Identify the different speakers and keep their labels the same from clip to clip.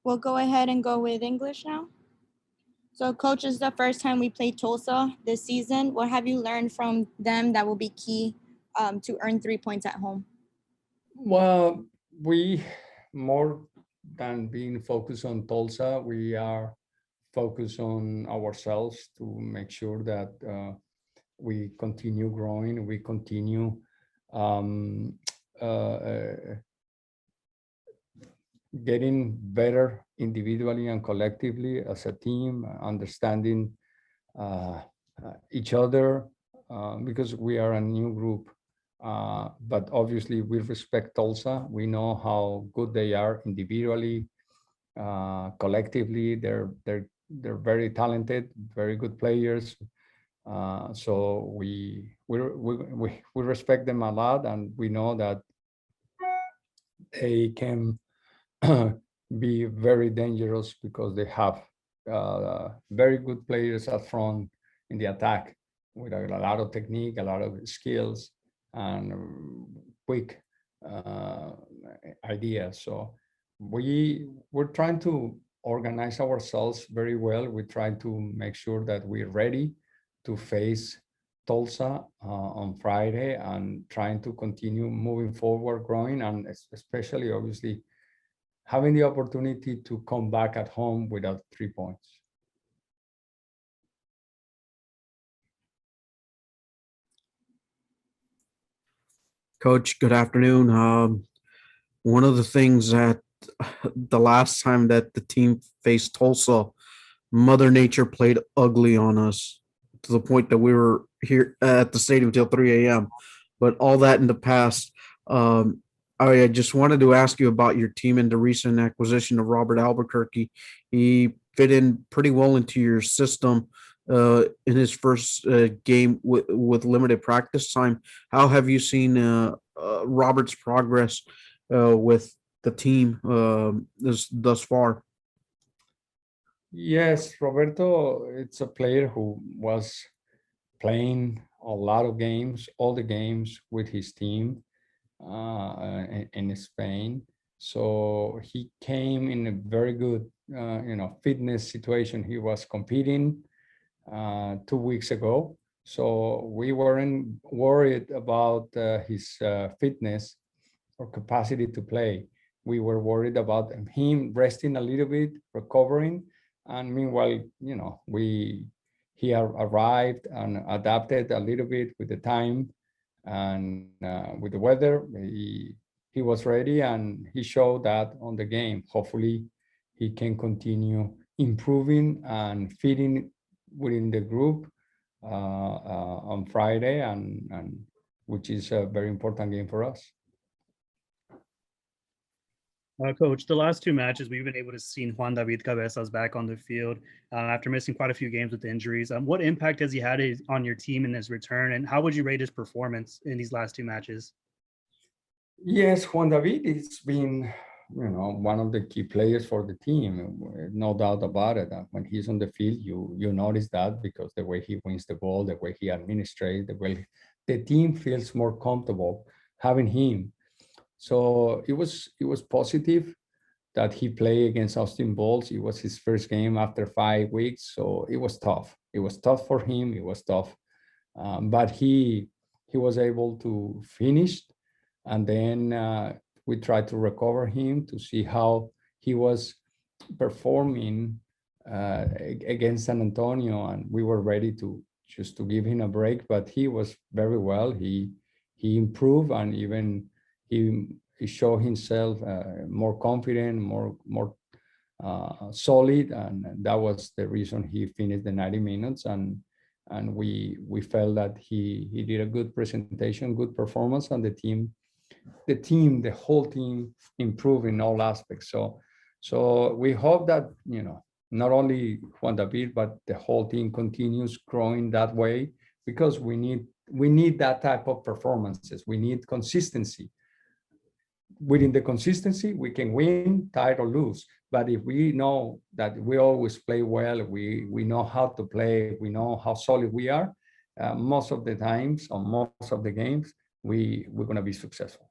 Speaker 1: We'll go ahead and go with English now. So, Coach, this is the first time we played Tulsa this season. What have you learned from them that will be key to earn 3 points at home?
Speaker 2: Well, we, more than being focused on Tulsa, we are focused on ourselves to make sure that we continue growing, we continue um, uh, getting better individually and collectively as a team, understanding each other, because we are a new group. But obviously we respect Tulsa. We know how good they are individually, collectively. They're very talented, very good players. So we respect them a lot, and we know that they can be very dangerous because they have very good players up front in the attack with a lot of technique, a lot of skills, and quick ideas. So we're trying to organize ourselves very well. We try to make sure that we're ready to face Tulsa on Friday, and trying to continue moving forward, growing, and especially obviously having the opportunity to come back at home without 3 points.
Speaker 3: Coach, good afternoon. One of the things that the last time that the team faced Tulsa, Mother Nature played ugly on us to the point that we were here at the stadium till 3 a.m. But all that in the past, I just wanted to ask you about your team and the recent acquisition of Robert Albuquerque. He fit in pretty well into your system in his first game with limited practice time. How have you seen Robert's progress with the team thus far?
Speaker 2: Yes, Roberto, it's a player who was playing a lot of games, all the games with his team in Spain. So he came in a very good, fitness situation. He was competing 2 weeks ago. So we weren't worried about his fitness or capacity to play. We were worried about him resting a little bit, recovering, and meanwhile, he arrived and adapted a little bit with the time and with the weather. He was ready, and he showed that on the game. Hopefully, he can continue improving and fitting within the group on Friday, and which is a very important game for us.
Speaker 4: Coach, the last two matches, we've been able to see Juan David Cabezas back on the field after missing quite a few games with injuries. What impact has he had on your team in his return, and how would you rate his performance in these last two matches?
Speaker 2: Yes, Juan David has been, one of the key players for the team, no doubt about it. When he's on the field, you notice that, because the way he wins the ball, the way he administrates, the way the team feels more comfortable having him. So it was positive that he played against Austin Balls. It was his first game after 5 weeks, so it was tough. It was tough for him. It was tough, but he was able to finish, and then we tried to recover him to see how he was performing against San Antonio, and we were ready to just to give him a break. But he was very well. He improved, and even he showed himself more confident, more solid, and that was the reason he finished the 90 minutes. And we felt that he did a good presentation, good performance, and the whole team improved in all aspects. So we hope that not only Juan David but the whole team continues growing that way, because we need that type of performances. We need consistency. Within the consistency, we can win, tie, or lose. But if we know that we always play well, we know how to play, we know how solid we are, most of the times, or most of the games, we're going to be successful.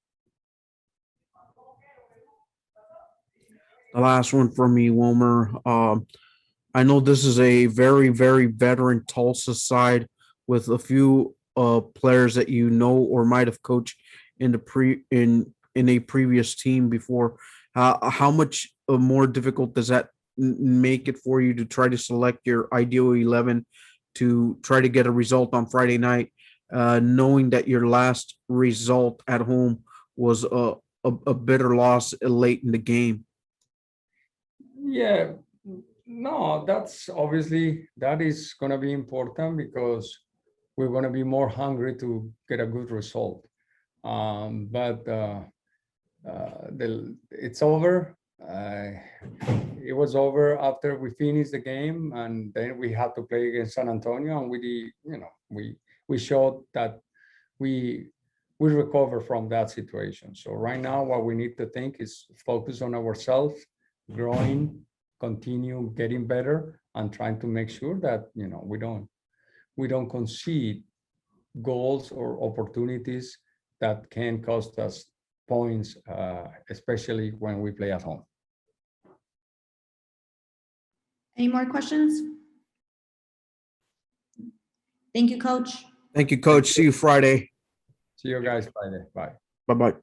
Speaker 3: The last one for me, Wilmer. I know this is a very, very veteran Tulsa side with a few players that you know or might have coached in the in a previous team before. How much more difficult does that make it for you to try to select your ideal 11 to try to get a result on Friday night, knowing that your last result at home was a bitter loss late in the game?
Speaker 2: Yeah, no, that's obviously that is going to be important because we're going to be more hungry to get a good result. But it's over. It was over after we finished the game, and then we had to play against San Antonio, and we showed that we we recover from that situation. So right now, what we need to think is focus on ourselves, growing, continue getting better, and trying to make sure that we don't concede goals or opportunities that can cost us points, especially when we play at home.
Speaker 5: Any more questions? Thank you, Coach.
Speaker 3: Thank you, Coach. See you Friday.
Speaker 2: See you guys Friday. Bye.
Speaker 3: Bye bye.